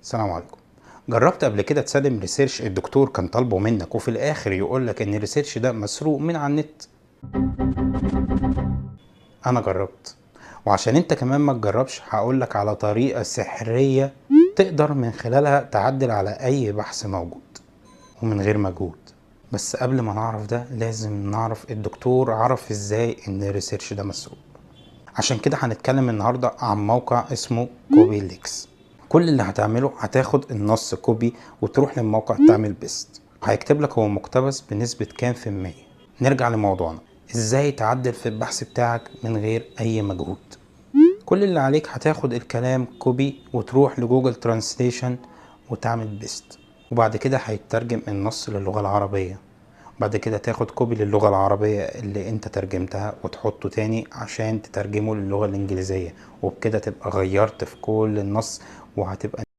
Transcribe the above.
السلام عليكم. جربت قبل كده تسلم ريسيرش الدكتور كان طالبه منك وفي الاخر يقولك ان الريسيرش ده مسروق من على النت؟ انا جربت، وعشان انت كمان ما تجربش هقولك على طريقة سحرية تقدر من خلالها تعدل على اي بحث موجود ومن غير مجهود. بس قبل ما نعرف ده لازم نعرف الدكتور عرف ازاي ان الريسيرش ده مسروق. عشان كده هنتكلم النهاردة عن موقع اسمه كوبي ليكس. كل اللي هتعمله هتاخد النص كوبي وتروح للموقع تعمل بيست، هيكتب لك هو مقتبس بنسبة كام في المية. نرجع لموضوعنا، ازاي تعدل في البحث بتاعك من غير اي مجهود. كل اللي عليك هتاخد الكلام كوبي وتروح لجوجل ترانسليشن وتعمل بيست، وبعد كده هيترجم النص للغة العربية. بعد كده تاخد كوبي للغة العربية اللي انت ترجمتها وتحطه تاني عشان تترجمه للغة الانجليزية، وبكده تبقى غيرت في كل النص وهتبقى